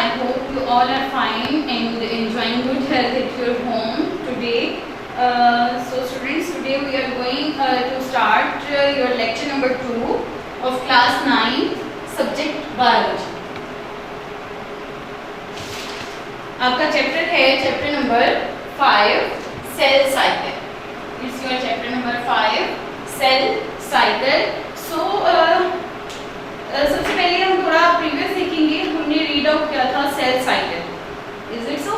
I hope you all are fine and enjoying good health at your home today. So students, today we are going to start your lecture number 2 of class 9, subject biology. आपका chapter है chapter number 5, cell cycle. It's your chapter number 5, cell cycle. So सबसे पहले हम थोड़ा previous देखेंगे. हमने read out किया था cell cycle. Is it so?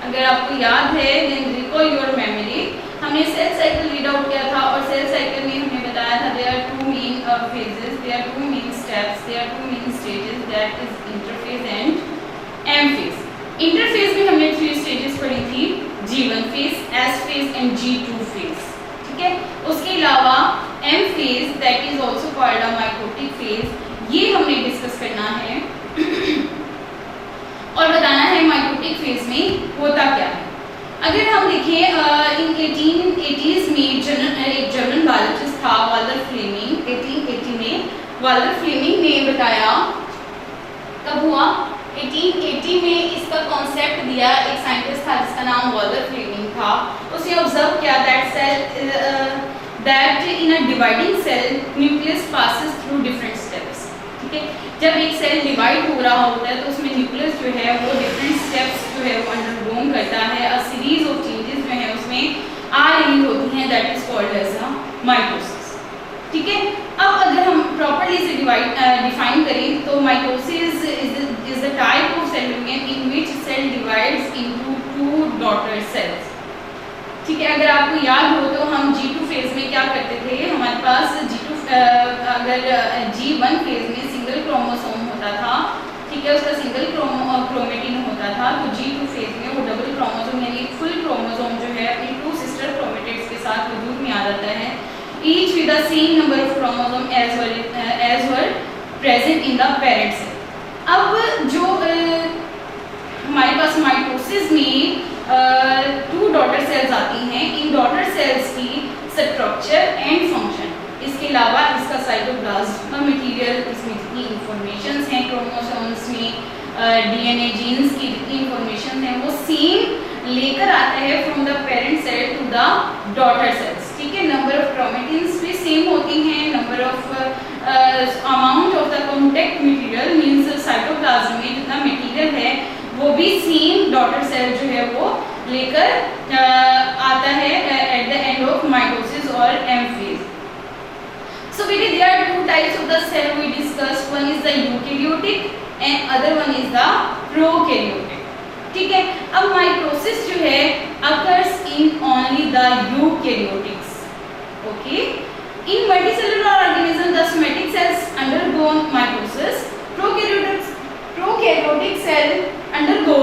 अगर आपको याद है देन रिकॉल योर मेमोरी. हमने सेल साइकिल रीड आउट किया था और सेल साइकिल में हमने बताया था there are 2 main phases, there are 2 main steps, there are 2 main stages, that is interphase and M phase. Interphase में हमने 3 स्टेजेस पढ़ी थी, G1 phase, S phase and G2 phase. ठीक है. उसके अलावा M phase that is also called a mitotic phase, ये हमने डिस्कस करना है और बताना है माइटोटिक फेज में होता क्या है. अगर हम देखें इन 1880s में एक जर्मन बायोलॉजिस्ट था वाल्टर फ्लेमिंग. 1880 में वाल्टर फ्लेमिंग ने बताया, कब हुआ? 1880 में इसका कॉन्सेप्ट दिया एक साइंटिस्ट था जिसका नाम वाल्टर फ्लेमिंग था. उसने ऑब्जर्व किया that in a dividing cell nucleus passes through different steps. ठीक है. जब एक सेल डिवाइड हो रहा होता है तो उसमें न्यूक्लियस जो है वो डिफरेंट स्टेप्स जो है वो अंडरगो करता है. अ सीरीज ऑफ चेंजेस जो है उसमें आ रही होती हैं, that is called as a mitosis. ठीक है. अब अगर हम प्रॉपर्ली इसे डिफाइन करें तो mitosis is the type of cell union in which cell divides into 2 daughter cells. ठीक है. अगर आपको याद हो तो हम G2 फेज में क्या करते थे, हमारे पास अगर G1 फेज में सिंगल क्रोमोसोम होता था, ठीक है, उसका सिंगल क्रोमेटिन होता था, तो G2 फेज में वो डबल क्रोमोसोम यानी फुल क्रोमोसोम जो है अपनी 2 सिस्टर क्रोमेटिड्स के साथ वजूद में आ जाता है, each with the same number of chromosome as were present in the parent cell. अब जो हमारे पास माइटोसिस में 2 डॉटर सेल्स आती हैं. इन डॉटर सेल्स की स्ट्रक्चर एंड फंक्शन, इसके अलावा इसका साइटोप्लाज्म मटेरियल, इसमें जितनी इंफॉर्मेशंस हैं क्रोमोसोम्स में, डीएनए जीन्स की जितनी इंफॉर्मेशन हैं वो सेम लेकर आता है from the parent cell to the daughter cells. ठीक है. नंबर ऑफ क्रोमेटिन्स भी सेम होती हैं, number of amount of the contact material means cytoplasm में जितना मटेरियल है वो भी सेम डॉटर सेल जो है वो लेकर आता है at the end of mitosis और M phase. So there are 2 types of the cell we discussed. One is the eukaryotic and other one is the prokaryotic. ठीक है. अब माइटोसिस जो है occurs in only the eukaryotics. Okay. In multicellular organism, the somatic cells undergo mitosis. Prokaryotic cell undergo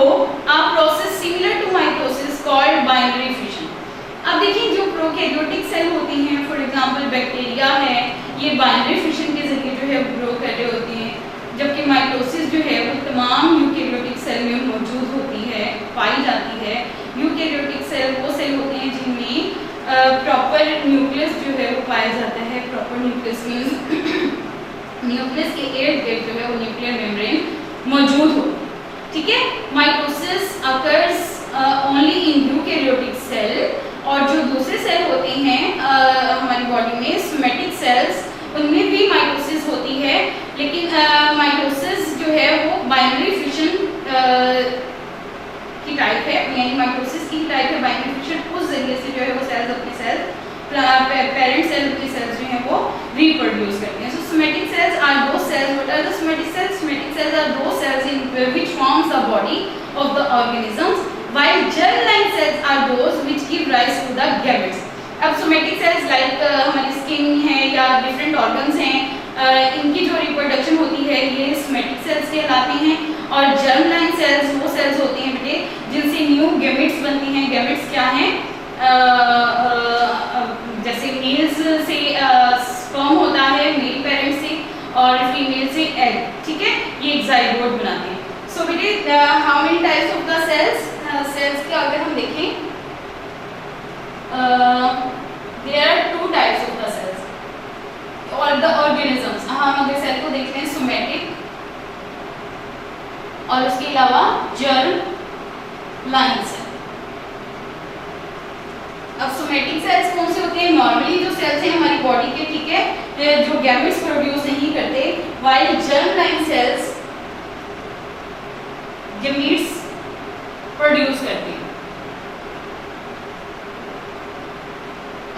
a process similar to mitosis called binary fission. अब देखिए जो prokaryotic cell होती हैं, फॉर एग्जांपल बैक्टीरिया है, ये binary fission के जरिए जो है ग्रो कर रहे होती हैं, जबकि माइटोसिस जो है वो तमाम यूकैरियोटिक सेल में मौजूद होती है, पाई जाती है. यूकैरियोटिक सेल वो सेल होते हैं जिनमें प्रॉपर न्यूक्लियस जो है वो पाया जाता है. प्रॉपर न्यूक्लियस मीन्स न्यूक्लियस के इर्द गिर्द जो है वो न्यूक्लियर मेम्ब्रेन मौजूद हो. ठीक है. Mitosis occurs only in eukaryotic cell, और जो दूसरे सेल होते हैं हमारी बॉडी में सोमैटिक सेल्स, उनमें भी माइटोसिस होती है, लेकिन माइटोसिस जो है वो बाइनरी फिशन की टाइप है, यानी माइटोसिस की टाइप है बाइनरी फिशन. उस जरिए से जो है वो सेल्स अपने सेल्स पेरेंट सेल अपने सेल्स जो हैं वो रिप्रोड्यूस करते हैं. So somatic cells are those cells. What are the somatic cells? Somatic cells are those cells in which forms the body of the organisms, while germ-line cells are those which give rise to the gametes. अब somatic cells like हमारी skin है या different organs हैं, इनकी जो reproduction होती है ये सोमैटिक सेल्स कहलाती हैं. और जर्म-लाइन सेल्स वो सेल्स होती हैं बेटे जिनसे न्यू गैमेट्स बनती हैं. गैमेट्स क्या हैं? जैसे मेल्स से स्पर्म होता है मेल पेरेंट से और फीमेल से एग. ठीक है. ये एक जाइगोट बनाते हैं. सो बेटे how many types of the cells? Cells के अगर हम देखें there are 2 types of the cells और द ऑर्गेनिजम्स. हम अगर सेल को देखते हैं सोमैटिक और उसके अलावा जर्म लाइन सेल। अब सोमेटिक सेल्स कौन से होते हैं? नॉर्मली जो सेल्स हैं हमारी बॉडी के, ठीक है, जो गैमेट्स प्रोड्यूस नहीं करते, while germ line cells gametes produce करते हैं।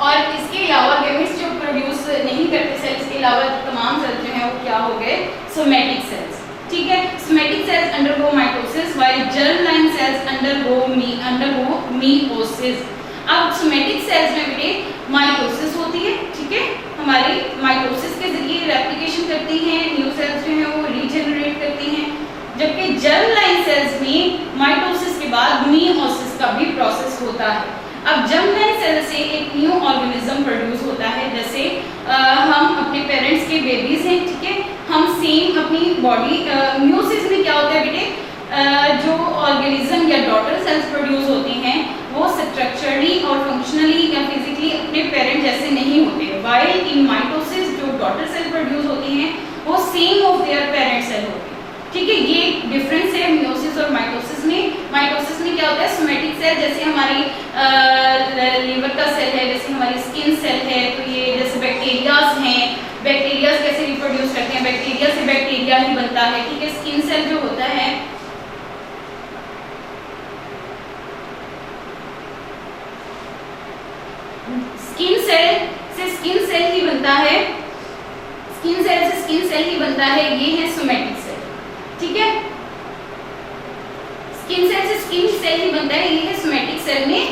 और इसके अलावा गैमेट्स जो प्रोड्यूस नहीं करते सेल्स के अलावा तमाम सेल्स जो हैं वो क्या हो गए? सोमेटिक सेल्स, ठीक है। Somatic cells undergo mitosis while germ line sales undergo meiosis. अब सोमेटिक सेल्स में बेटे माइटोसिस होती है, ठीक है, हमारी माइटोसिस के जरिए रेप्लिकेशन करती हैं, न्यू सेल्स जो हैं वो रीजनरेट करती हैं, जबकि जर्म लाइन सेल्स में माइटोसिस के बाद मीओसिस का भी प्रोसेस होता है। अब जर्म लाइन सेल से एक न्यू ऑर्गेनिज्म प्रोड्यूस होता है, जैसे हम अपने पेरेंट्स के बेबीज हैं, ठीक है, हम सेम अपनी बॉडी म्यूसिस में क्या होता है बेटे, जो ऑर्गेनिज्म या डॉटर सेल्स प्रोड्यूस होती हैं वो स्ट्रक्चरली और फंक्शनली या फिजिकली अपने पेरेंट जैसे नहीं होते, वाइल इन माइटोसिस जो डॉटर सेल प्रोड्यूस होती हैं वो same of their parent cell होती है, ठीक है। ये डिफरेंस है मियोसिस और माइटोसिस में। माइटोसिस में क्या होता है? सोमेटिक सेल जैसे हमारी लीवर का सेल है, जैसे हमारी स्किन सेल है, तो ये जैसे बैक्टीरियाज हैं, बैक्टीरियाज कैसे रिप्रोड्यूस करते हैं? बैक्टीरिया से बैक्टीरिया ही बनता है, ठीक है। स्किन सेल जो होता है स्किन सेल से स्किन सेल ही बनता है, स्किन सेल से स्किन सेल ही बनता है, ये है सोमेटिक सेल, ठीक है। स्किन सेल से स्किन सेल ही बनता है, ये है सोमेटिक सेल में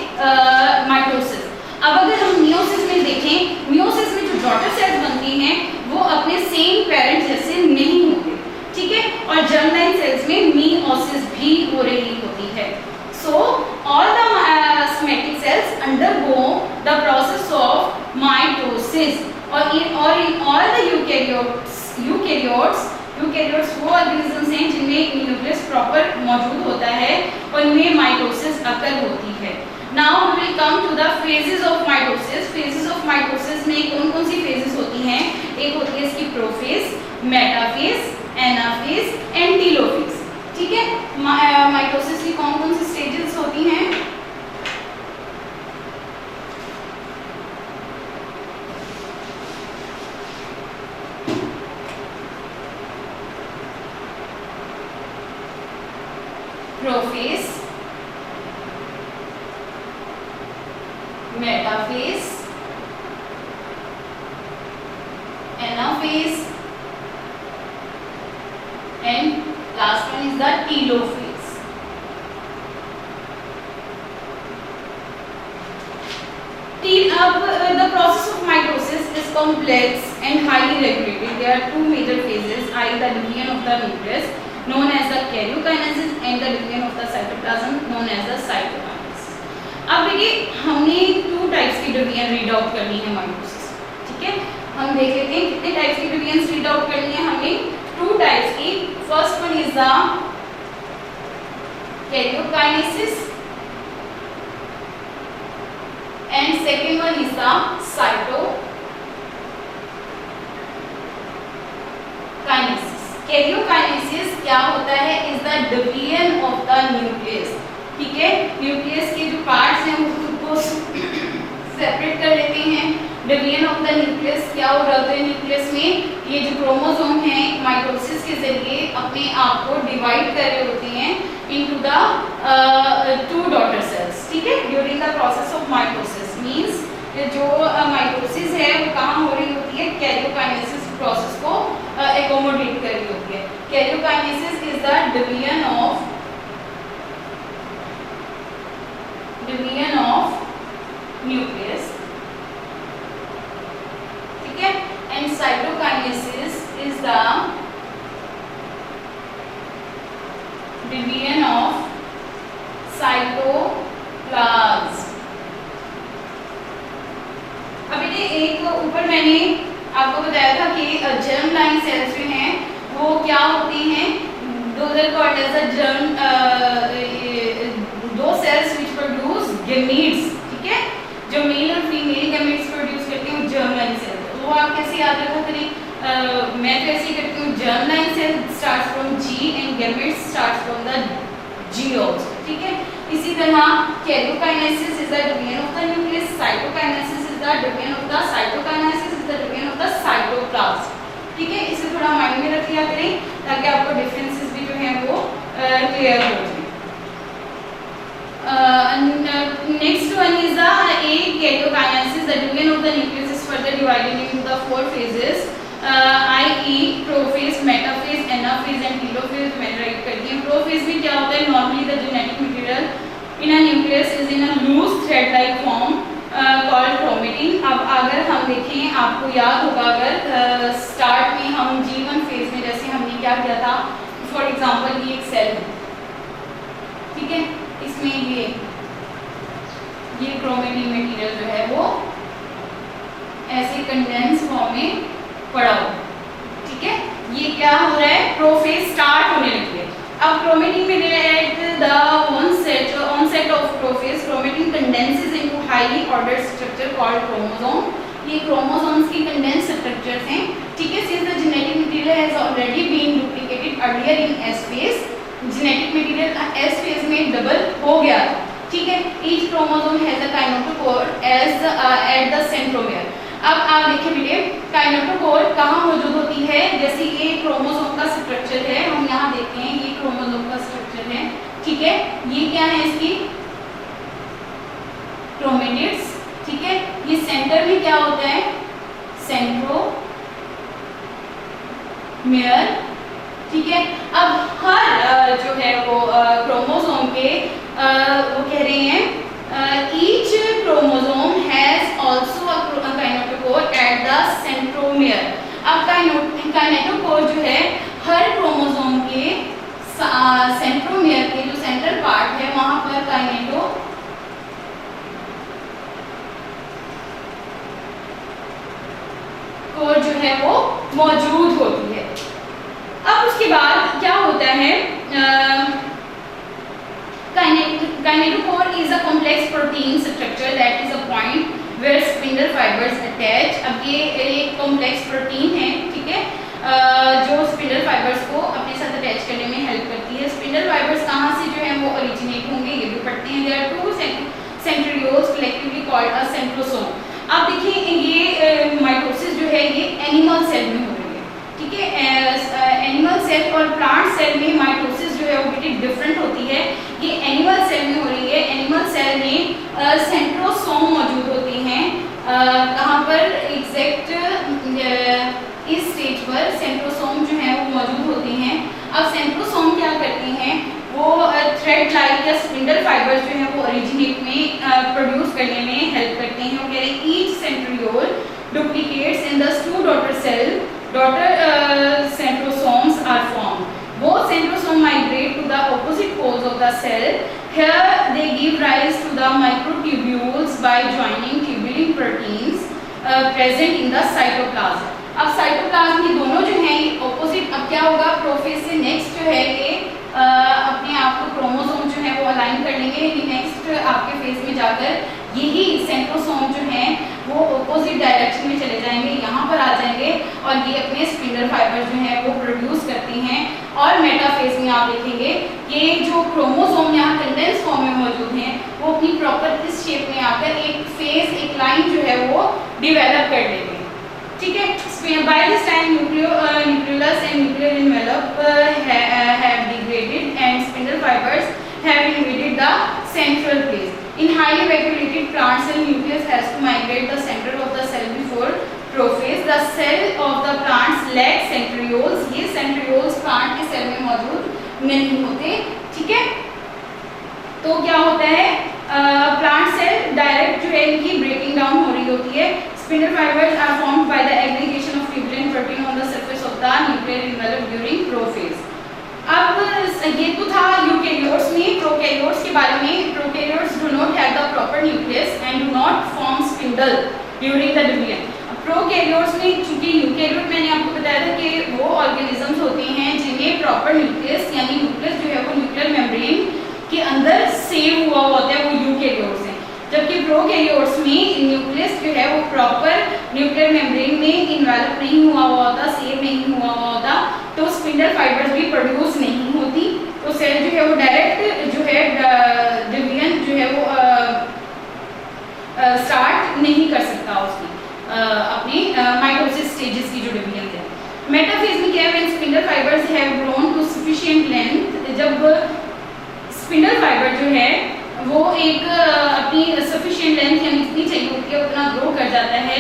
माइटोसिस। अब अगर हम मियोसिस में देखें, मियोसिस में जो डॉटर सेल्स बनती हैं वो अपने सेम पेरेंट जैसे नहीं होते, ठीक है, और जर्म लाइन सेल्स में मियोसिस भी हो रही होती है। So all the somatic cells undergo the process of mitosis, और in all the eukaryotes वो ऑर्गेनिजम्स हैं जिनमें न्यूक्लियस प्रॉपर मौजूद होता है और इनमें माइटोसिस अकर होती है। Now we will come to the phases of mitosis. Phases of mitosis में कौन कौन सी phases होती हैं? एक होती है इसकी prophase, metaphase, anaphase and telophase, ठीक है। माइटोसिस की कौन कौन सी स्टेजेस होती हैं? Prophase, metaphase, anaphase and last one is the telophase. The process of mitosis is complex and highly regulated. There are two major phases, i.e. the division of the nucleus known as the karyokinesis and the division of the cytoplasm known as the cytokinesis. अब देखिए हमने two types की division read out करनी है mitosis, ठीक है। हम देख लेते हैं कितने टाइप्स की डिवीजन रीड आउट करनी है हमने, टू टाइप्स की। First one is the karyokinesis and second one is the cytokinesis. Karyokinesis क्या होता है? Is the division of the nucleus, ठीक है। न्यूक्लियस के जो पार्ट्स हैं वो खुद को सेपरेट कर लेते हैं। डिवीजन ऑफ द न्यूक्लियस क्या हो रहा है? न्यूक्लियस में ये जो क्रोमोसोम हैं माइटोसिस के जरिए अपने आप को डिवाइड कर रहे होते हैं into the two daughter cells, ठीक है। During the process of mitosis means जो माइटोसिस है वो कहाँ हो रही होती है? कैरियोकाइनेसिस प्रोसेस को एकोमोडेट कर रही होती है। Karyokinesis is the division of nucleus, ठीक है। And cytokinesis is the division of cytoplasm. अब ये एक ऊपर मैंने आपको बताया था कि जर्म लाइन सेल्स जो हैं वो क्या होती हैं? दो सेल्स विच प्रोड्यूस गैमीट्स, ठीक है, जो मेल और फीमेल गैमीट्स प्रोड्यूस करते हैं जर्म लाइन सेल। तो वो आप कैसे याद रखा करें? मैं तो ऐसे ही करती हूँ, germ line cell starts from G and gametes start from the G also, ठीक है। इसी तरह karyokinesis is the division of the nucleus, cytokinesis is the division of the cytokinesis is the division of the cytoplasm, ठीक है। इसे थोड़ा mind में रख लिया करें ताकि आपको डिफरेंसेस भी जो है वो क्लियर हो जाए। Next one is the karyokinesis, the division of the nucleus is further divided into the 4 phases, i.e. prophase, metaphase, anaphase and telophase। मैंने राइट कर दिया। प्रोफेज में क्या होता है, normally the genetic material in a nucleus is in a loose thread like form called chromatin. अब अगर हम देखें, आपको याद होगा अगर स्टार्ट में हम G1 फेज में जैसे हमने क्या किया था, फॉर एग्जांपल ये एक सेल है, ठीक है, इसमें ये क्रोमेटिन मटेरियल जो है वो ऐसे कंडेंस फॉर्म में पड़ा हो, ठीक है। ये क्या हो रहा है, प्रोफेज स्टार्ट होने लगी है। अब क्रोमेटिन में at the onset of prophase, chromatin condenses into highly ordered structure called chromosome. ये क्रोमोसोम्स की कंडेंस स्ट्रक्चर्स हैं, ठीक है। Since the genetic material has already been duplicated earlier in S phase, genetic material S phase में double हो गया, ठीक है। Each chromosome has a kinetochore as at the centromere. अब आप देखिए बेटे, काइनेटोकोर कहाँ मौजूद होती है, जैसे ये क्रोमोसोम का स्ट्रक्चर है, हम यहाँ देखते हैं ये क्रोमोसोम का स्ट्रक्चर है, ठीक है। ये क्या है, इसकी क्रोमेटिड्स, ठीक है। ये सेंटर में क्या होता है, सेंट्रोमियर, ठीक है। अब हर जो है वो क्रोमोसोम के वो कह रहे हैं each chromosome has also a kinetochore at the centromere। अब काइनेटोकोर जो है हर क्रोमोसोम के सेंट्रोमियर के जो सेंट्रल पार्ट है वहां पर काइनेटोकोर जो है वो मौजूद होती है। अब उसके बाद क्या होता है, kinetochore is a complex protein structure that is a point where spindle fibers attach। अब ये एक कॉम्प्लेक्स प्रोटीन है, ठीक है, जो स्पिंडल फाइबर्स को अपने साथ अटैच करने में हेल्प करती है। स्पिंडल फाइबर्स कहाँ से जो है वो ओरिजिनेट होंगे, ये भी पढ़ते हैं। There are 2 centrioles collectively called a centrosome. अब देखिए ये माइटोसिस जो है ये एनिमल सेल में हो रही है, ठीक है। एनिमल सेल और प्लांट सेल में माइटोसिस जो है वो बिल्कुल डिफरेंट होती है। ये एनिमल सेल में हो रही है। एनिमल सेल में सेंट्रोसोम मौजूद होते हैं, कहाँ पर एग्जैक्ट इस स्टेज पर सेंट्रोसोम जो है वो मौजूद होते हैं। अब सेंट्रोसोम क्या करते हैं, वो थ्रेड लाइक या स्पिंडल फाइबर जो है वो ओरिजिनेट में प्रोड्यूस करने में हेल्प करते हैं। वो कह रहे हैं each centriole duplicates in the 2 daughter cell, daughter centrosomes are formed. Both centrosomes migrate to the opposite poles of the cell. Here they give rise to the microtubules by joining tubulin proteins present in the cytoplasm. अब cytoplasm ये दोनों जो हैं ये opposite, अब क्या होगा, prophase से नेक्स्ट जो है ये अपने आप को क्रोमोसोम जो है वो अलाइन कर लेंगे, लेकिन नेक्स्ट आपके फेज में जाकर यही सेंट्रोसोम जो हैं वो ऑपोजिट डायरेक्शन में चले जाएंगे, यहाँ पर आ जाएंगे और ये अपने स्पिंडल फाइबर जो हैं वो प्रोड्यूस करते हैं। और मेटाफेज में आप देखेंगे ये जो क्रोमोसोम यहाँ कंडेंस फॉर्म में मौजूद हैं वो अपनी प्रॉपर इस शेप में आकर एक फेज, एक लाइन जो है वो डिवेलप कर लेंगे, ठीक है। By this time nucleus and nuclear envelope have degraded and spindle fibres have invaded the central place. In highly vacuolated plant cell, nucleus has to migrate the center of the cell before prophase. The cell of the plants lack centrioles. ये centrioles plant के cell में मौजूद नहीं होते, ठीक है। तो क्या होता है, प्लांट सेल डायरेक्ट जो है इनकी ब्रेकिंग डाउन हो रही होती है। Spindle fibers are formed by the aggregation of tubulin protein on the surface of the nuclear envelope during prophase. अब ये तो था यूकेरियोट्स में। प्रोकैरियोट्स के बारे में, prokaryotes do not have the proper nucleus and do not form spindle during the division. Prokaryotes में चूंकि यूकेरियोट मैंने आपको बताया था कि वो ऑर्गेनिजम्स होते हैं जिन्हें प्रॉपर न्यूक्लियस यानी न्यूक्लियस जो है वो न्यूक्लियर मेम्ब्रेन के अंदर सेव हुआ होता है, वो यूकेरियोट्स हैं। जबकि प्रोकैरियोट्स में न्यूक्लियस जो है वो प्रॉपर न्यूक्लियर मेम्ब्रेन में इन्वेलप नहीं हुआ होता, सेव नहीं हुआ होता, तो स्पिंडल फाइबर्स भी प्रोड्यूस नहीं होती। तो सेल जो है वो डायरेक्ट जो है डिवीजन जो है वो स्टार्ट नहीं कर सकता उसकी अपनी माइटोसिस स्टेजेस की जो डिवीजन है। मेटाफेज में क्या है, when spindle fibres have grown to sufficient length, जब स्पिंडल फाइबर जो है वो एक अपनी सफिशिएंट लेंथ यानी जितनी चाहिए होती है उतना ग्रो कर जाता है।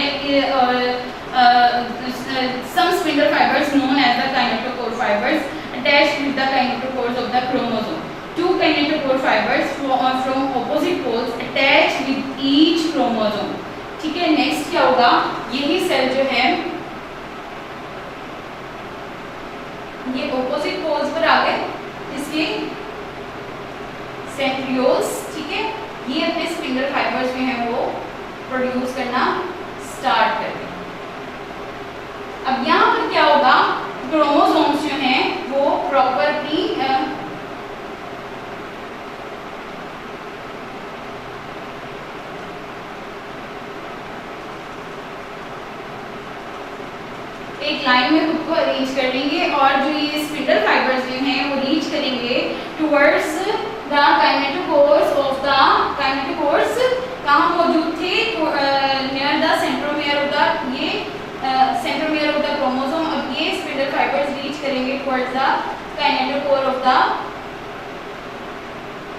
Some spindle fibres known as the kinetochore fibres attached with the kinetochores of the chromosome, two kinetochore fibres from opposite poles attached with each chromosome. ठीक है, नेक्स्ट क्या होगा, यही सेल जो है ये ऑपोजिट पोल्स पर आ गए, इसके सेंट्रियोल्स, ठीक है, ये अपने स्पिंडल फाइबर्स जो हैं वो प्रोड्यूस करना स्टार्ट कर दें। अब यहाँ पर क्या होगा, क्रोमोसोम्स जो हैं वो प्रॉपरली एक लाइन में खुद को अरेंज कर लेंगे और जो ये स्पिंडल फाइबर्स जो हैं वो रीच करेंगे towards the kinetochores of the kinetochores कहाँ मौजूद थे, near the centromere of the ये सेंट्रोमियर ऑफ द क्रोमोसोम। अब ये स्पिंडल फाइबर्स रीच करेंगे towards the kinetochore of the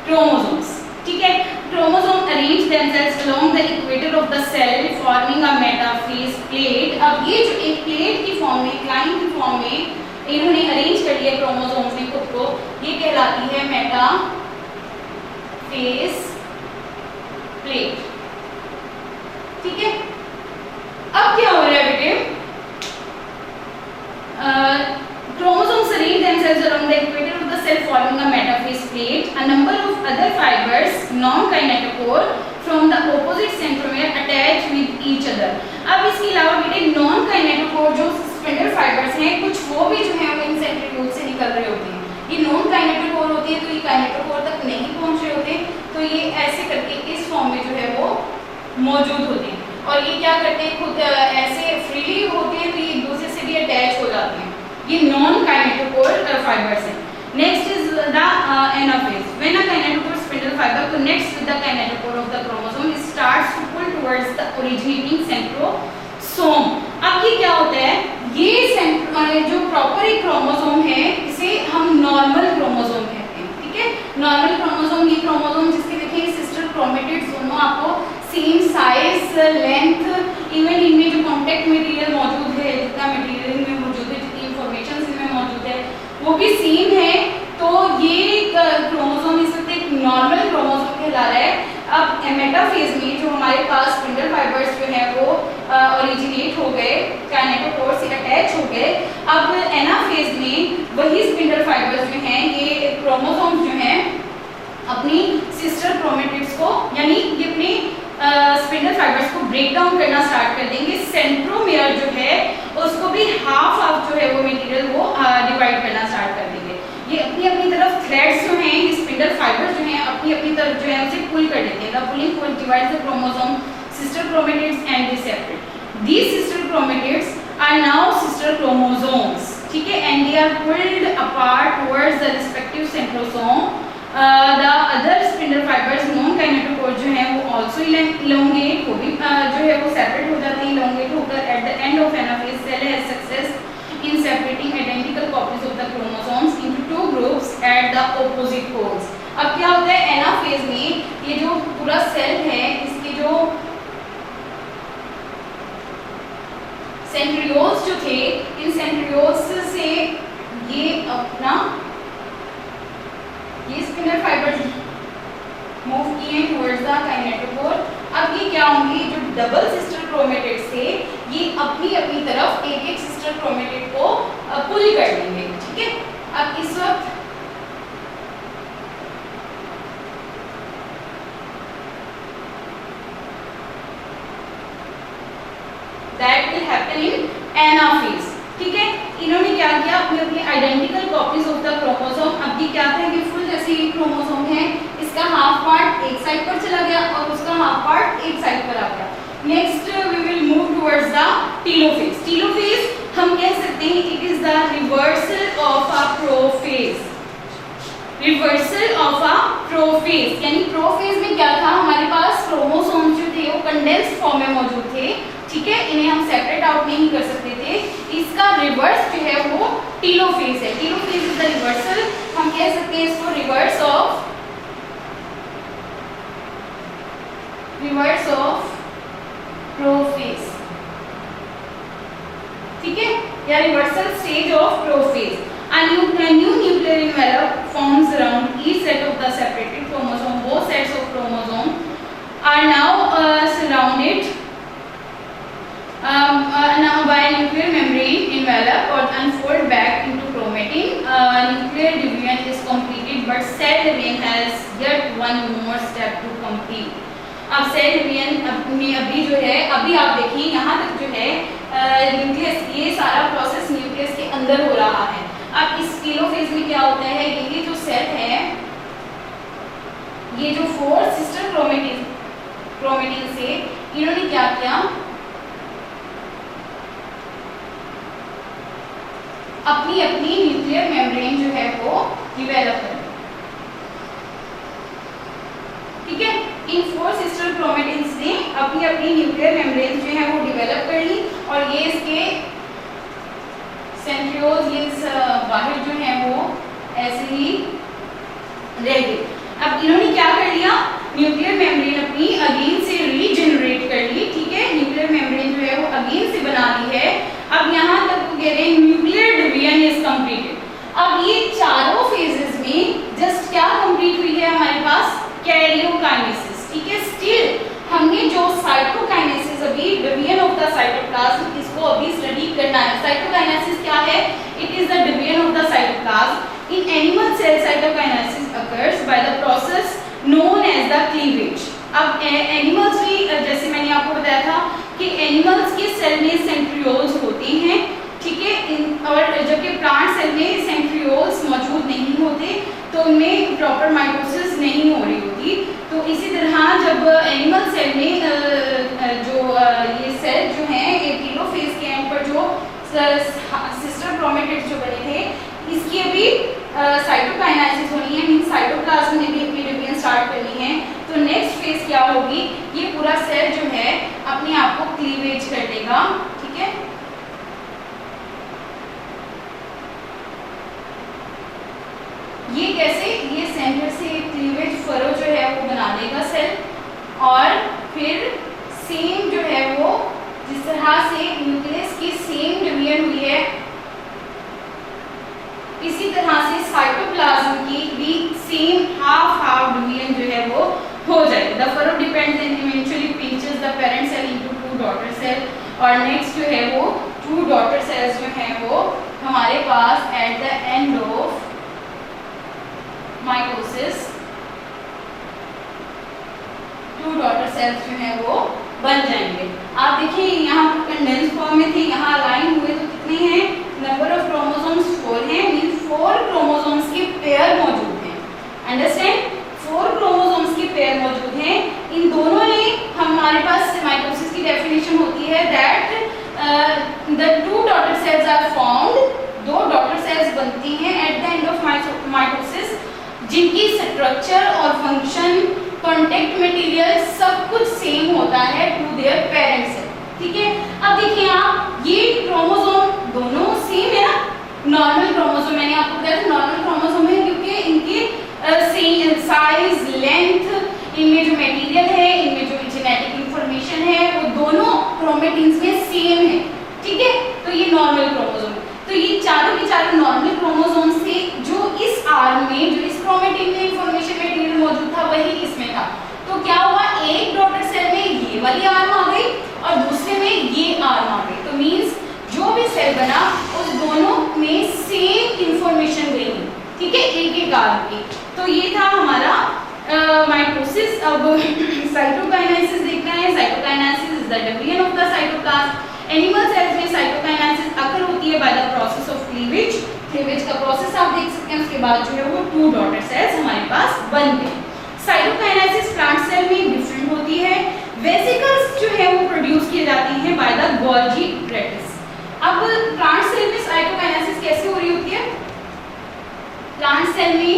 chromosomes. ठीक है, chromosome arrange themselves along the equator of the cell forming a metaphase plate. अब ये जो एक प्लेट की फॉर्म में, लाइन की फॉर्म में इन्होंने अरेंज कर लिया क्रोमोसोम्स ने खुद को, ये कहलाती है मेटाफेज प्लेट। ठीक है, अब क्या हो रहा है बेटे, chromosomes arrange themselves along the equator of the cell forming a metaphase plate. A number of other fibers, non-kinetochore, from the opposite centromere attach with each other. अब इसके अलावा बेटे नॉन काइनेटोकोर जो स्पिंडल फाइबर्स हैं, कुछ वो भी जो है वो इन सेंट्रियोल से निकल रहे होते हैं। ये नॉन काइनेटोकोर होती है तो ये काइनेटोकोर तक नहीं पहुंच रहे होते, तो ये ऐसे करके इस फॉर्म में जो है वो मौजूद होते हैं। और ये क्या करते हैं, खुद ऐसे फ्रीली होते हैं तो ये एक दूसरे से भी अटैच हो जाते हैं। ये नॉन काइनेटोकोर फाइबर्स हैं। Next is the anaphase. When a kinetochore spindle fibre connects with the kinetochore of the chromosome, it starts to pull towards the originating centrosome. अब ये क्या होता है, ये जो प्रॉपर एक क्रोमोसोम है इसे हम नॉर्मल क्रोमोसोम कहते हैं। ठीक है, नॉर्मल क्रोमोसोम ये क्रोमोसोम जिसके देखिए सिस्टर क्रोमेटिड्स दोनों आपको सेम साइज, लेंथ, इवन इनमें जो कॉन्टेक्ट मटेरियल मौजूद है, जितना मटेरियल इनमें मौजूद है, जितनी इंफॉर्मेशन इनमें मौजूद है वो भी सेम है। तो ये क्रोमोसोम इस वक्त एक नॉर्मल क्रोमोसोम कहला रहा है। अब मेटाफेज में जो हमारे पास स्पिंडल फाइबर्स जो है वो ओरिजिनेट हो गए, काइनेटोकोर से अटैच हो गए। अब एनाफेज में वही स्पिंडल फाइबर्स जो हैं, ये क्रोमोसोम्स जो हैं अपनी सिस्टर क्रोमेटिड्स को, यानी ये अपनी स्पिंडल फाइबर्स को ब्रेक डाउन करना स्टार्ट कर देंगे। सेंट्रोमियर जो है उसको भी हाफ जो है वो मटेरियल वो डिवाइड करना स्टार्ट कर देंगे। ये अपनी अपनी तरफ थ्रेड्स जो हैं, ये स्पिंडल फाइबर्स जो हैं अपनी अपनी तरफ जो है उसे पुल कर देते हैं। The pulling force divides the chromosome sister chromatids and they separate. These sister chromatids are now sister chromosomes. ठीक है, and they are pulled apart towards the respective centrosome. The other spindle fibres non kinetochore जो है वो also elongate, वो भी जो है वो सेपरेट हो जाते हैं, इलोंगेट होकर at the end of anaphase cell has success in separating identical copies of the chromosomes into two groups at the opposite poles. अब क्या होता है, एनाफेज में ये जो पूरा सेल है इसके जो सेंट्रियोल्स जो थे, इन सेंट्रियोल्स से ये अपना ये स्पिंडल फाइबर्स मूव किए टुवर्ड्स द काइनेटोकोर। अब ये क्या होंगे, जो डबल सिस्टर क्रोमेटिड से ये अपनी अपनी तरफ एक एक सिस्टर क्रोमेटिड को पुल कर देंगे। ठीक है, अब इस वक्त that will happen in anaphase. ठीक है, इन्होंने क्या किया, अपनी अपनी identical copies of the chromosome. अब ये क्या था कि फुल जैसे ये क्रोमोसोम है, इसका हाफ पार्ट एक साइड पर चला गया और उसका हाफ पार्ट एक साइड पर आ गया। Next we will move towards the telophase. Telophase हम कह सकते हैं it is the reversal of a prophase. Reversal of a prophase यानी प्रोफेज में क्या था, हमारे पास क्रोमोसोम्स जो थे वो कंडेंस्ड फॉर्म में मौजूद थे, ठीक है, इन्हें हम सेपरेट आउट नहीं कर सकते थे। इसका रिवर्स जो है वो टीलोफेज है। टीलोफेज इज द रिवर्सल, हम कह सकते हैं इसको रिवर्स ऑफ प्रोफेज, ठीक है, या reversal stage of prophase. A new nuclear envelope forms around each set of the separated chromosome. Both sets of chromosome are now surrounded now by a nuclear membrane envelope or unfold back into chromatin. Nuclear division is completed, but cell division has yet one more step to complete. अब cell division में अभी जो है, अभी आप देखिए यहाँ तक जो है न्यूक्लियस, ये सारा प्रोसेस न्यूक्लियस के अंदर हो रहा है। अब इस टीलोफेज में क्या होता है, ये जो सेल है, ये जो 4 सिस्टर क्रोमेटिन से इन्होंने क्या किया, अपनी अपनी न्यूक्लियर मेम्ब्रेन जो है वो डिवेलप कर, ठीक है। इन 4 सिस्टर क्रोमेटिन्स ने अपनी अपनी न्यूक्लियर मेम्ब्रेन जो है वो डिवेलप कर ली और ये इसके सेंट्रियोल्स, ये बाहर जो है वो ऐसे ही रह गए। अब इन्होंने क्या कर लिया, न्यूक्लियर मेम्ब्रेन अपनी अगेन से रीजनरेट कर ली, ठीक है, न्यूक्लियर मेम्ब्रेन जो है वो अगेन से बना ली है। अब यहाँ तक वो कह रहे हैं न्यूक्लियर डिवीजन इज कंप्लीटेड। अब ये चारों फेजेस में जस्ट क्या कंप्लीट हुई है हमारे पास, कैरियोकाइनेसिस, ठीक है। स्टिल हमने जो साइटोकाइनेसिस, अभी डिवीजन ऑफ द साइटोप्लाज्म, इसको अभी स्टडी करना है। साइटोकाइनेसिस क्या है, it is the division of the cytoplasm. In animal cell cytokinesis occurs by the process known as the cleavage. अब एनिमल्स भी, जैसे मैंने आपको बताया था कि एनिमल्स के सेल में सेंट्रियोल्स होते हैं, ठीक है, और जबकि प्लांट सेल में सेंट्रियोल्स मौजूद नहीं होते, तो उनमें प्रॉपर माइटोसिस नहीं हो रही होती। तो इसी तरह जब एनिमल सेल में जो ये सेल जो हैं, ये टीलोफेज के एंड पर जो सिस्टर क्रोमेटिड्स जो बने थे, इसकी अभी साइटोकाइनेसिस होनी है, मींस साइटोप्लाज्म ने भी अपनी डिवीजन स्टार्ट करनी है। तो नेक्स्ट फेज क्या होगी, ये पूरा सेल जो है अपने आप को क्लीवेज कर देगा, ठीक है। ये कैसे, ये सेंटर से क्लीवेज फरो जो है वो बना देगा सेल, और फिर सेम जो है वो जिस तरह से न्यूक्लियस की सेम डिवीजन हुई है, इसी तरह से साइटोप्लाज्म की भी सेम हाफ डिवीजन जो है वो हो जाएगी। The furrow depends and eventually pinches the parent cell into 2 daughter cell, और नेक्स्ट जो है वो 2 डॉटर सेल्स जो हैं वो हमारे पास at the end of mitosis 2 daughter cells जो हैं वो बन जाएंगे। आप देखिए यहाँ कंडेंस फॉर्म में थे, यहाँ अलाइन हुए तो कितने हैं, नंबर ऑफ क्रोमोसोम्स 4 हैं, मींस 4 क्रोमोसोम्स के पेयर मौजूद हैं। अंडरस्टैंड, 4 क्रोमोसोम्स के पेयर मौजूद हैं। इन दोनों ने, हमारे पास माइटोसिस की डेफिनेशन होती है that the 2 daughter cells are formed, 2 daughter cells बनती हैं at the end of mitosis, जिनकी स्ट्रक्चर और फंक्शन, कॉन्टेक्ट मटेरियल सब कुछ सेम होता है टू देयर पेरेंट सेल, ठीक है। अब देखिए आप, ये क्रोमोसोम दोनों सेम है ना, नॉर्मल क्रोमोसोम, मैंने आपको बताया था नॉर्मल क्रोमोसोम है क्योंकि इनकी सेम साइज, लेंथ, इनमें जो मटेरियल है, इनमें जो जेनेटिक इंफॉर्मेशन है, वो दोनों क्रोमेटिन्स में सेम है, ठीक है। तो ये नॉर्मल क्रोमोसोम, तो ये चारों के चारों नॉर्मल क्रोमोसोम से जो इस आर्म में, जो इस क्रोमेटिन में इंफॉर्मेशन मटेरियल मौजूद था, वही इसमें था। तो क्या हुआ, एक डॉटर सेल में ये वाली आर्म आ गई और दूसरे में ये आर्म आ गई, तो मींस जो भी सेल बना उस दोनों में सेम इंफॉर्मेशन गई, ठीक है, एक आर्म की। तो ये था हमारा माइटोसिस। अब साइटोकाइनेसिस देखना है। Cytokinesis is the division of the cytoplasm. Animal cells में साइटोकाइनेसिस अकर होती है bye the process of cleavage. Cleavage का प्रोसेस आप देख सकते हैं, उसके बाद जो है वो 2 डॉटर सेल्स हमारे पास बन गए। साइटोकाइनेसिस प्लांट सेल में डिफरेंट होती है। वेसिकल्स जो है वो प्रोड्यूस किए जाते हैं बाय द गोल्जी एपरेटस। अब प्लांट सेल में साइटोकाइनेसिस कैसे हो रही होती है? प्लांट सेल में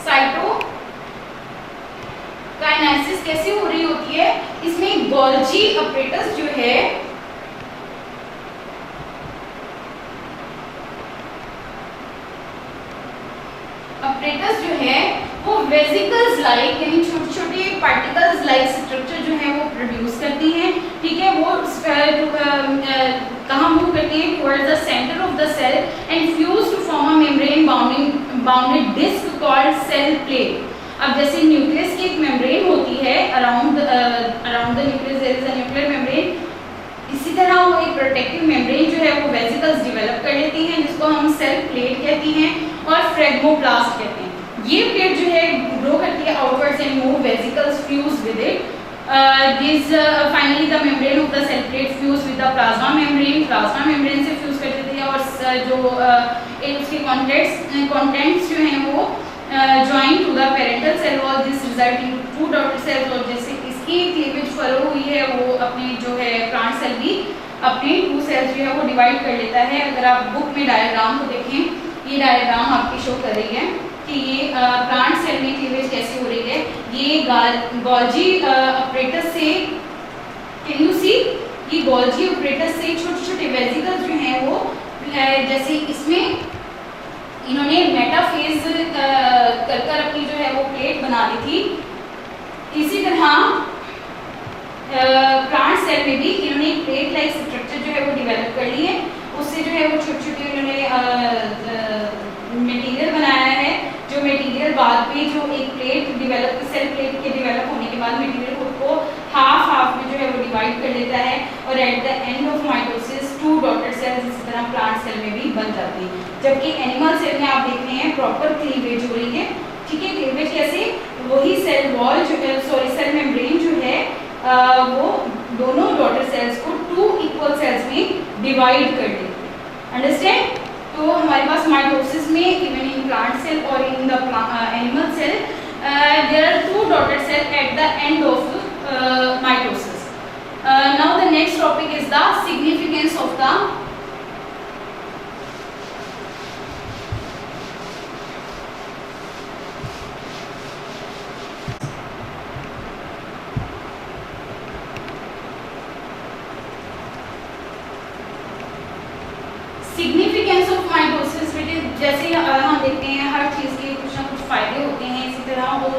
साइटोकाइनेसिस कैसे हो रही होती है? इसमें गोल्जी एपरेटस जो है वो वेसिकल्स लाइक यानी छोटे छोटे पार्टिकल्स लाइक स्ट्रक्चर जो है वो प्रोड्यूस करती हैं। ठीक है, वो कहाँ मूव करती हैं? Towards the centre of the cell and fuse to form a membrane bounded disc called cell plate. अब जैसे न्यूक्लियस की एक मेम्ब्रेन होती है, around the nucleus there is a nuclear membrane, इसी तरह वो एक प्रोटेक्टिव मेम्ब्रेन जो है वो वेसिकल्स डेवलप कर लेती हैं, जिसको हम सेल प्लेट कहती हैं और फ्रेगमोप्लास्ट कहते हैं। ये प्लेट जो है ग्रो करती है outwards and move vesicles fuse with it. Finally the membrane of the cell plate fuse with the plasma membrane से फ्यूज कर देती है और जो उसके कंटेंट्स जो हैं वो join to the parental cell wall, this result in two daughter cells. और जैसे इसकी क्लीवेज फॉलो हुई है वो अपने जो है प्लांट सेल भी अपने टू सेल्स जो है वो डिवाइड कर लेता है। अगर आप बुक में डायग्राम को देखें, ये डायग्राम आपकी शो कर रही है कि ये प्लांट सेल में क्लीवेज कैसे हो रही है। ये गोल्जी एपरेटस से, कैन यू सी, ये गोल्जी एपरेटस से छोटे छोटे वेसिकल्स जो हैं वो जैसे इसमें इन्होंने मेटाफेज कर अपनी जो है वो प्लेट बना ली थी, इसी तरह प्लांट सेल में भी इन्होंने एक प्लेट लाइक स्ट्रक्चर जो है वो डेवलप कर ली है। उससे जो है वो छोटे छोटे इन्होंने मटेरियल बनाया है, जो मटेरियल बाद में जो एक प्लेट डेवलप, सेल प्लेट के डेवलप होने के बाद मटेरियल खुद को हाफ में जो है वो डिवाइड कर लेता है और at the end of mitosis two daughter cells इसी तरह प्लांट सेल में भी बन जाती है। जबकि एनिमल सेल में आप देख रहे हैं प्रॉपर क्लीवेज हो रही है। ठीक है, क्लीवेज कैसे? वही सेल वॉल जो है, सेल मेम्ब्रेन जो है वो दोनों डॉटर सेल्स को टू इक्वल सेल्स में डिवाइड कर देती है। अंडरस्टैंड? तो हमारे पास माइटोसिस में इवन इन प्लांट सेल और in the animal cell there are two daughter cell at the end of mitosis. Now the next topic is the significance of the significance of mitosis. जैसे हम देखते हैं हर चीज़ के कुछ ना कुछ फायदे होते हैं, इसी तरह वो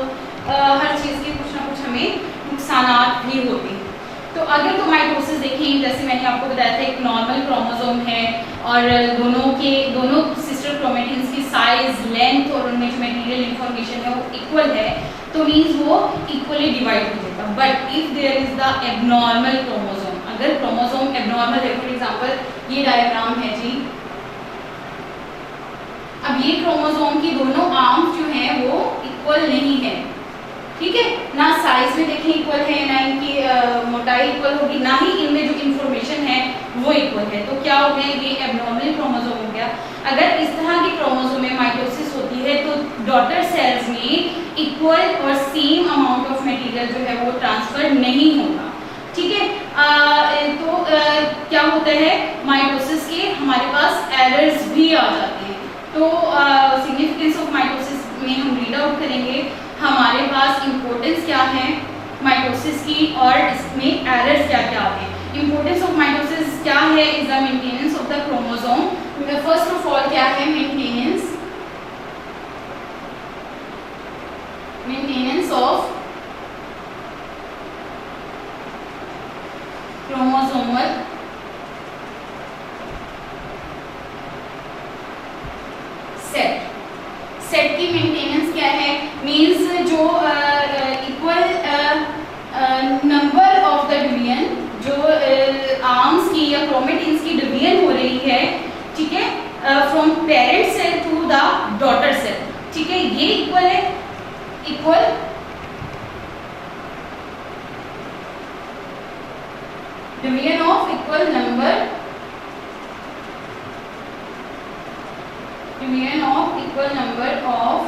हर चीज़ के कुछ ना कुछ हमें नुकसानात भी होते हैं। तो अगर तो माइटोसिस देखें, जैसे मैंने आपको बताया था एक नॉर्मल क्रोमोसोम है और दोनों सिस्टर क्रोमेटिन्स की साइज, लेंथ और उनमें जो मटेरियल इंफॉर्मेशन है वो इक्वल है, तो मीन्स वो इक्वली डिवाइड हो जाता। But if there is the abnormal chromosome, अगर क्रोमोसोम एबनॉर्मल है, फॉर एग्जांपल ये डायग्राम है जी, अब ये क्रोमोसोम की दोनों आर्म्स जो हैं वो इक्वल नहीं है। ठीक है, ना साइज में देखें इक्वल है, ना इनकी मोटाई इक्वल होगी, ना ही इनमें जो इंफॉर्मेशन है वो इक्वल है। तो क्या हो गया? ये एबनॉर्मल क्रोमोसोम हो गया। अगर इस तरह के क्रोमोसोम में माइटोसिस होती है तो डॉटर सेल्स में इक्वल और सेम अमाउंट ऑफ मटेरियल जो है वो ट्रांसफर नहीं होगा। ठीक है, क्या होता है? माइटोसिस के हमारे पास एरर्स भी आ जाते हैं। तो सिग्निफिकेंस ऑफ माइटोसिस में हम रीड आउट करेंगे हमारे पास इम्पोर्टेंस क्या है माइटोसिस की और इसमें एरर्स क्या क्या आते हैं। इम्पोर्टेंस ऑफ माइटोसिस क्या है? Is the maintenance of the chromosome. First of all क्या है? मेंटेनेंस ऑफ क्रोमोसोमल सेट की मेंटेनेंस क्या है? मींस जो equal number of the division, जो आर्म्स की या क्रोमेटिन्स की डिवीजन हो रही है, ठीक है, from parent cell to the daughter cell. ठीक है, ये इक्वल है, equal division of equal number, division of equal number of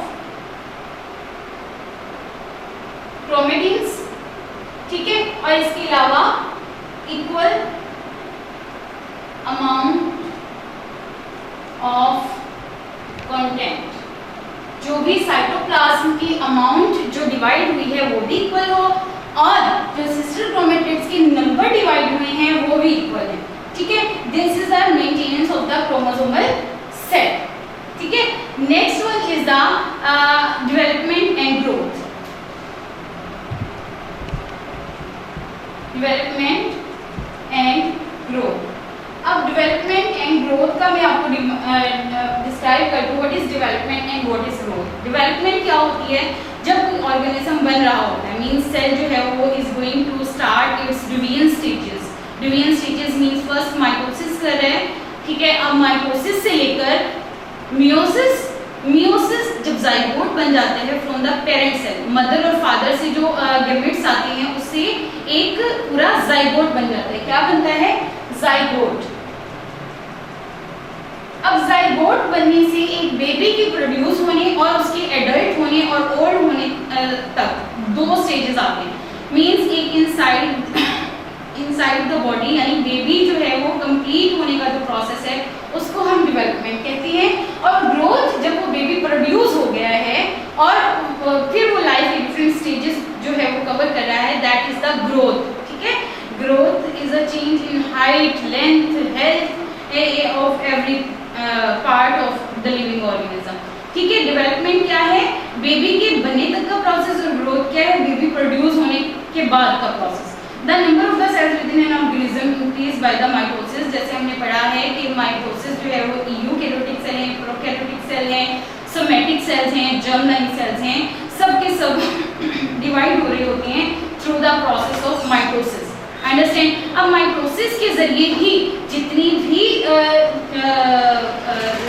chromatins. ठीक है, और इसके अलावा इक्वल अमाउंट ऑफ कंटेंट, जो भी साइटोप्लाज्म की अमाउंट जो डिवाइड हुई है वो भी इक्वल हो, और जो सिस्टर क्रोमेटिड्स के नंबर डिवाइड हुए हैं वो भी इक्वल है। ठीक है, this is the maintenance of the chromosomal set. ठीक है, next one is the development and growth. Development and growth. अब डेवलपमेंट एंड ग्रोथ का मैं आपको डिस्क्राइब कर दूं, what is development and what is growth. Development क्या होती है, जब कोई ऑर्गेनिज्म बन रहा होता है, मींस सेल जो है वो is going to start its division stages. Division stages means first mitosis कर रहे हैं, ठीक है, अब माइटोसिस से लेकर मियोसिस, मियोसिस जब जाइगोट बन जाते हैं from the parent cell, mother और फादर से जो गैमेट्स आते हैं उससे एक पूरा जाइगोट बन जाता है। क्या बनता है, जाइगोट। अब जाइगोट बनने से एक बेबी की प्रोड्यूस होने और उसके एडल्ट होने और ओल्ड होने तक दो स्टेजेस आते हैं। मींस एक इनसाइड द बॉडी, यानी बेबी जो है वो कंप्लीट होने का जो प्रोसेस है उसको हम डेवलपमेंट कहते हैं। और ग्रोथ, जब वो बेबी प्रोड्यूस हो गया है और फिर वो लाइफ के डिफरेंट स्टेजेस जो है वो कवर कर रहा है, दैट इज द ग्रोथ। ठीक है, growth is a change in height, length, health of every part of the living organism. ठीक है, डेवलपमेंट क्या है, बेबी के बनने तक का प्रोसेस, और ग्रोथ क्या है, बेबी प्रोड्यूस होने के बाद का process. The number of the cells within an organism increase by the mitosis. जैसे हमने पढ़ा है कि माइटोसिस जो है वो यूकैरियोटिक सेल हैं, प्रोकैरियोटिक सेल हैं, सोमैटिक सेल्स हैं, जर्म लाइन सेल्स हैं, सब के सब डिवाइड हो रहे होते हैं through the process of mitosis. Understand. अब माइटोसिस के जरिए ही जितनी भी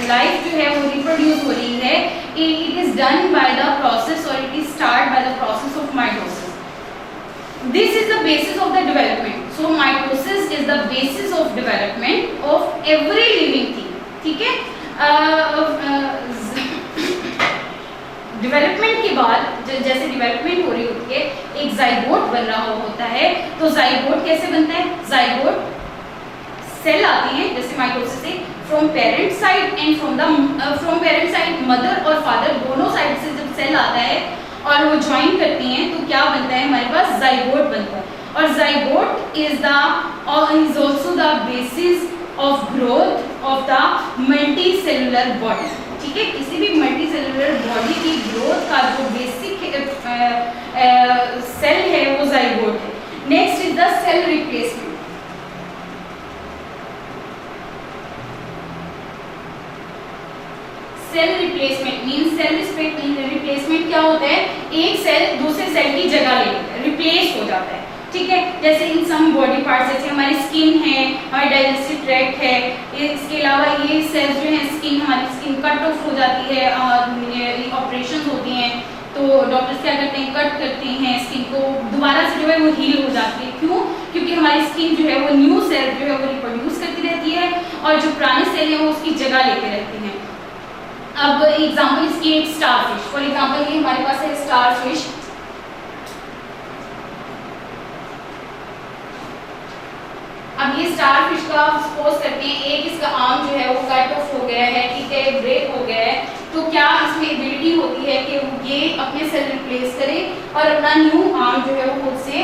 लाइफ जो है वो रिप्रोड्यूस हो रही है, it is done by the process, और it is start by the process of mitosis. This is the basis of the development. So mitosis is the basis of development of every living thing. ठीक है, development के बाद जैसे development हो रही होती है, एक जाइगोट बन रहा होता है। तो जाइगोट कैसे बनता है, जाइगोट सेल आती है जैसे माइटोसिस से from parent side and from parent side, mother और फादर दोनों साइड से जब सेल आता है और वो ज्वाइन करती हैं तो क्या बनता है, हमारे पास जाइगोट बनता है। और zygote is also the basis of growth of the multi cellular body. ठीक है, किसी भी मल्टी सेलुलर बॉडी की ग्रोथ का जो बेसिक सेल है वो जाइगोट है। Next is the cell replacement. Cell replacement means cell replacement क्या होता है, एक सेल दूसरे सेल की जगह ले लेता है, रिप्लेस हो जाता है। ठीक है, जैसे इन सम बॉडी पार्ट्स, जैसे हमारी स्किन है, हमारी डाइजेस्टिव ट्रैक्ट है, इसके अलावा ये सेल्स जो है स्किन, हमारी स्किन कट ऑफ हो जाती है, ऑपरेशन होती हैं तो डॉक्टर्स क्या करते हैं, कट करते हैं स्किन को, दोबारा से जो है वो हील हो जाती है। क्यों, क्योंकि हमारी स्किन जो है वो न्यू सेल जो है वो रिप्रोड्यूस करती रहती है और जो पुराने सेल हैं वो उसकी जगह लेते रहती हैं। अब एग्जाम्पल इसकी एक स्टारफिश, फॉर एग्जाम्पल ये हमारे पास है स्टारफिश। अब ये स्टारफिश का सपोज करते हैं एक इसका आर्म जो है वो कट ऑफ हो गया है, ठीक है, ब्रेक हो गया है, तो क्या इसमें एबिलिटी होती है कि ये अपने सेल रिप्लेस करे और अपना न्यू आर्म जो है वो खुद से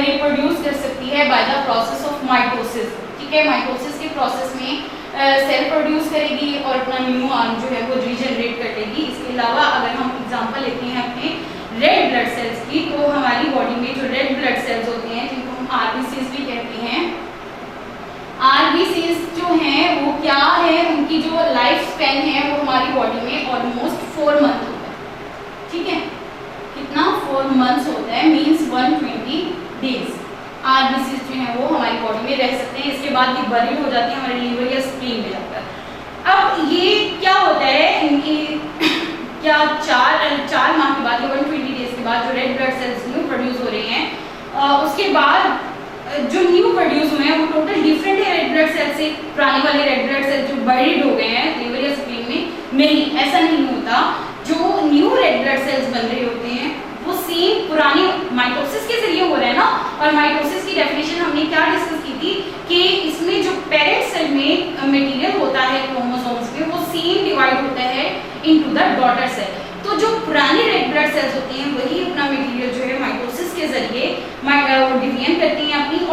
रिप्रोड्यूस कर सकती है bye the process of mitosis. ठीक है, माइटोसिस के प्रोसेस में सेल प्रोड्यूस करेगी और अपना न्यू आर्म जो है वो रीजनरेट कर लेगी। इसके अलावा अगर हम एग्जांपल लेते हैं अपने रेड ब्लड सेल्स की, तो हमारी बॉडी में जो रेड ब्लड सेल्स होते हैं जिनको हम आरबीसीज भी कहते हैं, आरबीसीज जो हैं वो क्या है, उनकी जो लाइफ स्पैन है वो हमारी बॉडी में ऑलमोस्ट 4 मंथ होता है। ठीक है, कितना, 4 मंथ्स होता है, मीन्स 120 डेज आरबीसीज जो है वो हमारी बॉडी में रह सकते हैं। इसके बाद ये बरीड हो जाती है हमारे लीवर या स्प्लीन में जाकर। अब ये क्या होता है, इनकी क्या 4 माह के बाद या 120 डेज के बाद जो red blood cells new produce हो रहे हैं, उसके बाद जो न्यू प्रोड्यूस हुए हैं वो टोटल डिफरेंट है रेड ब्लड सेल से। पुराने वाले रेड ब्लड सेल जो बरीड हो गए हैं लीवर या स्प्लीन में, नहीं, ऐसा नहीं होता। जो न्यू रेड ब्लड सेल्स बन रहे होते हैं वो सेम पुराने माइटोसिस के जरिए हो रहे हैं ना, और माइटोसिस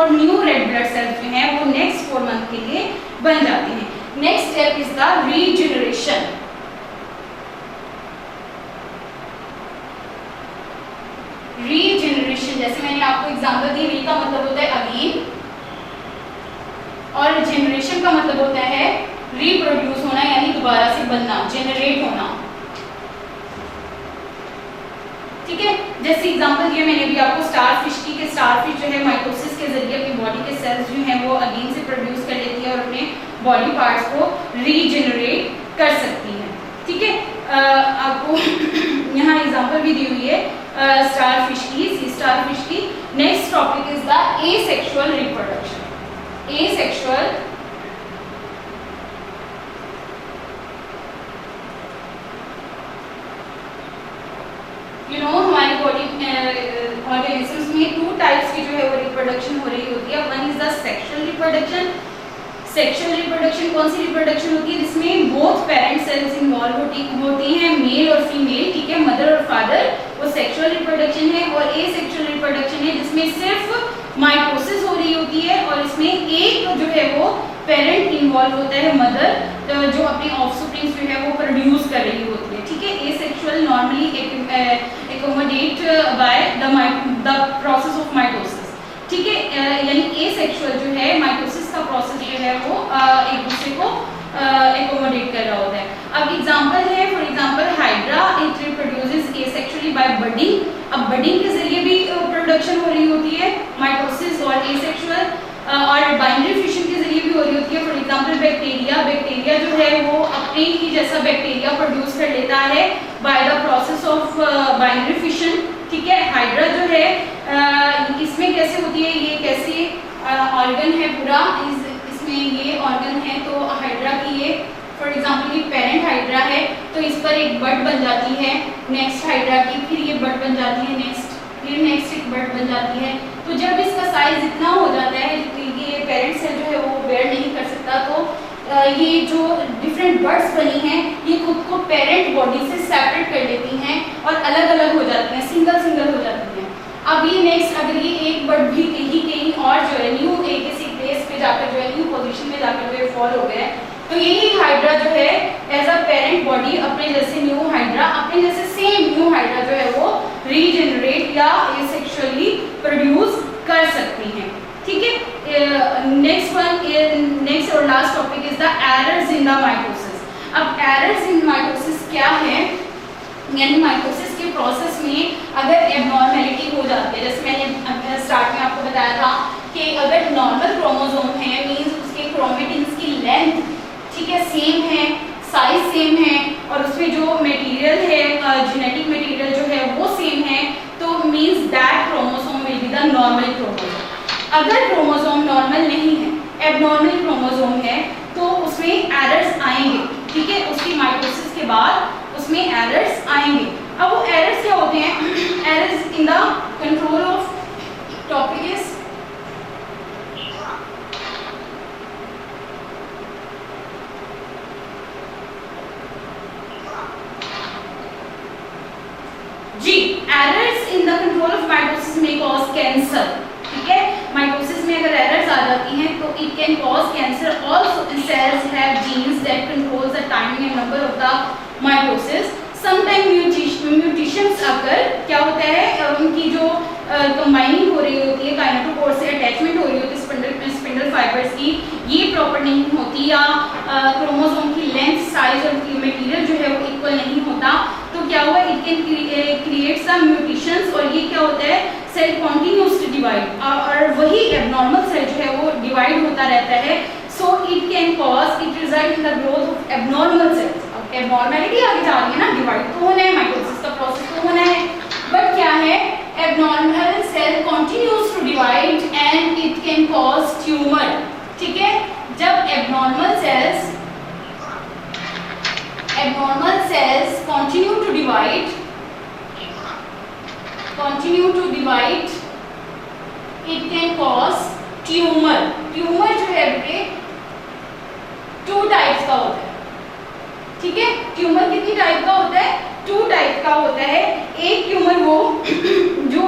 और न्यू रेड ब्लड सेल्स जो हैं वो नेक्स्ट 4 मंथ के लिए बन जाते हैं। Next step is the regeneration. Regeneration जैसे मैंने आपको एग्जांपल दी, री का मतलब होता है अगेन और जनरेशन का मतलब होता है रिप्रोड्यूस होना यानी दोबारा से बनना, जनरेट होना। ठीक है, जैसे एग्जांपल दिया मैंने भी आपको स्टार फिश की, कि स्टार फिश जो है माइटोसिस के जरिए अपनी बॉडी के सेल्स जो हैं वो अगेन से प्रोड्यूस कर लेती है और अपने बॉडी पार्ट्स को रीजनरेट कर सकती है। ठीक है, आपको यहाँ एग्जांपल भी दी हुई है स्टार फिश की, सी स्टार फिश की। Next topic is the asexual reproduction. Asexual हमारी बॉडी ऑर्गेनिजम्स में 2 टाइप्स की जो है वो रिप्रोडक्शन हो रही होती है। One is the sexual reproduction. Sexual reproduction कौन सी रिप्रोडक्शन होती है जिसमें बोथ पेरेंट सेल्स इन्वॉल्व होती हैं, मेल और फीमेल। ठीक है, मदर और फादर, वो सेक्सुअल रिप्रोडक्शन है। और एसेक्सुअल रिप्रोडक्शन है जिसमें सिर्फ माइटोसिस हो रही होती है और इसमें एक जो है वो पेरेंट इन्वॉल्व होता है, मदर, तो जो अपनी ऑफस्प्रिंग्स जो है वो प्रोड्यूस कर रही होती है। ठीक है, asexual normally accommodate by the process of mitosis। ठीक है, यानी एसेक्सुअल जो है माइटोसिस का प्रोसेस जो है वो एक दूसरे को एकोमोडेट कर रहा होता है। अब एग्जांपल है, for example hydra, it reproduces asexually by budding. अब बडिंग के जरिए भी प्रोडक्शन हो रही होती है माइटोसिस और एसेक्सुअल, और बाइनरी फिशन के जरिए भी हो रही होती है। फॉर एग्जांपल बैक्टीरिया, बैक्टीरिया जो है वो अपने ही जैसा बैक्टीरिया प्रोड्यूस कर लेता है bye the process of binary fission. ठीक है, हाइड्रा जो है इसमें कैसे होती है, ये कैसे ऑर्गन है पूरा, इसमें ये ऑर्गन है। तो हाइड्रा की ये फॉर एग्जांपल ये पेरेंट हाइड्रा है, तो इस पर एक बड बन जाती है नेक्स्ट हाइड्रा की, फिर ये बड बन जाती है नेक्स्ट, फिर नेक्स्ट एक बड बन जाती है। तो जब इसका साइज इतना हो जाता है ये पेरेंट सेल जो है वो बेयर नहीं कर सकता, तो ये जो डिफरेंट बर्ड्स बनी हैं ये खुद को पेरेंट बॉडी से सेपरेट कर लेती हैं और अलग अलग हो जाती हैं, सिंगल सिंगल हो जाती हैं। अब ये नेक्स्ट अगर ये एक बर्ड भी कहीं और जो है न्यू एक किसी प्लेस पे जाकर जो है न्यू पोजीशन में जाकर जो है फॉल हो गया, तो यही हाइड्रा जो है एज अ पेरेंट बॉडी अपने जैसे न्यू हाइड्रा, अपने जैसे सेम न्यू हाइड्रा जो है वो रीजनरेट या एसेक्सुअली प्रोड्यूस कर सकती हैं। ठीक है, नेक्स्ट और last topic is the errors in the mitosis. अब एरर्स इन माइटोसिस क्या है, यानी माइटोसिस के प्रोसेस में अगर एबनॉर्मेलिटी हो जाती है, जैसे मैंने स्टार्ट में आपको बताया था कि अगर नॉर्मल क्रोमोसोम है मींस उसके क्रोमेटिन्स की लेंथ ठीक है सेम है, साइज सेम है और उसमें जो मटेरियल है जेनेटिक मटेरियल जो है वो सेम है, तो means that chromosome will be the normal chromosome. अगर क्रोमोसोम नॉर्मल नहीं है, एबनॉर्मल क्रोमोसोम है, तो उसमें एरर्स आएंगे। ठीक है, उसकी माइटोसिस के बाद उसमें एरर्स आएंगे। अब वो एरर्स क्या होते हैं, errors in the control of topic is जी, errors in the control of mitosis में कॉज कैंसर। ठीक है, माइटोसिस में अगर एरर्स आ जाती हैं तो it can cause cancer. Also cells have genes that control the timing and number of the mitosis. Sometime mutations अगर क्या होता है उनकी जो कंबाइनिंग हो रही होती है, काइनेटोकोर से अटैचमेंट हो रही होती है स्पिंडल फाइबर्स की, ये प्रॉपर नहीं होती या क्रोमोसोम की लेंथ साइज और मटेरियल जो है वो इक्वल नहीं होता, तो क्या हुआ it can create some mutations और ये क्या होता है सेल कॉन्टिन्यूस टू डिवाइड और वही एबनॉर्मल सेल जो है वो डिवाइड होता रहता है। So it can cause it result in the growth of abnormal cells. अब एबनॉर्मेलिटी आगे जा रही है ना, डिवाइड तो होना है, माइटोसिस का प्रोसेस तो होना है, बट क्या है abnormal cell continues to divide and it can cause tumor. ठीक है, जब abnormal cells continue to divide it can cause tumor। Tumor जो है बेटे 2 टाइप्स का होता है। ठीक है, ट्यूमर कितनी टाइप का होता है, 2 टाइप का होता है। एक ट्यूमर वो जो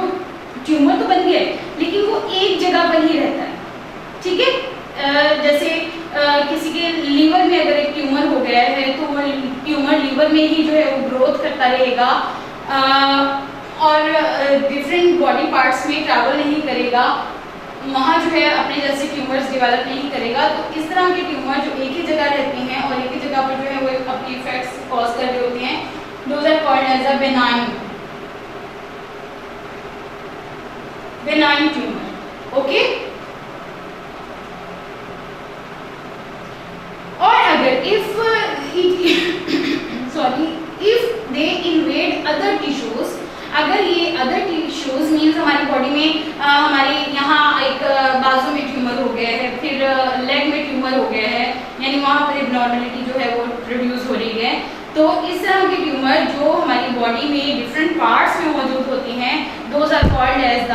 ट्यूमर तो बन गया लेकिन वो एक जगह पर ही रहता है, रहेगा और डिफरेंट बॉडी पार्ट्स में ट्रैवल नहीं करेगा, वहाँ जो है अपने जैसे ट्यूमर्स डेवलप नहीं करेगा। तो इस तरह के ट्यूमर जो एक ही जगह रहती हैं और एक ही जगह पर जो है वो अपनी इफेक्ट्स कॉज कर रहे होते हैं, those are called as a benign tumor. Okay, और अगर if if they invade other tissues, अगर ये अदर टिश्यूज मीन्स हमारी बॉडी में हमारे यहाँ एक बाजू में ट्यूमर हो गया है, फिर लेग में ट्यूमर हो गया है, यानी वहाँ पर एबनॉर्मलिटी जो है वो प्रोड्यूस हो रही है। तो इस तरह के ट्यूमर जो हमारी बॉडी में डिफरेंट पार्ट्स में मौजूद होती हैं, those are called as the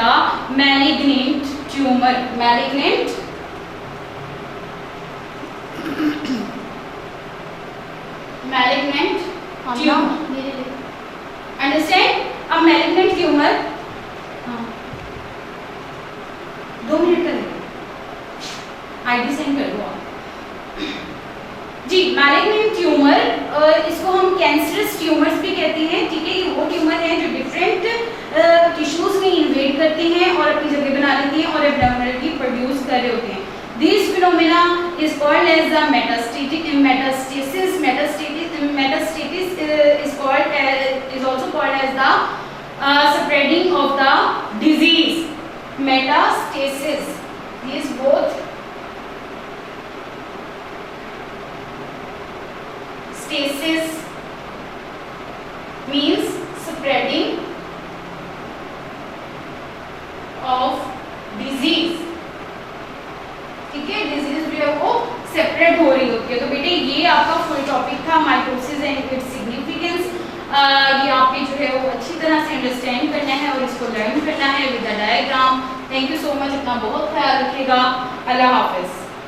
malignant tumor. Malignant tumor, understand? अब मैलिग्नेंट ट्यूमर, 2 मिनट का आईडी सेंड कर दो आप जी। मैलिग्नेंट ट्यूमर इसको हम कैंसरस ट्यूमर्स भी कहते हैं, ठीक है। ये वो ट्यूमर हैं जो डिफरेंट टिश्यूज में इन्वेड करते हैं और अपनी जगह बना लेते हैं और एब्नॉर्मलिटी प्रोड्यूस कर रहे होते हैं। This phenomena is called as the metastasis. Metastasis is also called as the spreading of the disease. Metastasis. These both stasis means spreading of disease. ठीक है, डिजीज जो है वो सेपरेट हो रही होती है। तो बेटे ये आपका फुल टॉपिक था माइटोसिस एंड इट्स सिग्निफिकेंस। ये आपने जो है वो अच्छी तरह से अंडरस्टैंड करना है और इसको लर्न करना है with the diagram. Thank you so much, अपना बहुत ख्याल रखिएगा। अल्लाह हाफिज।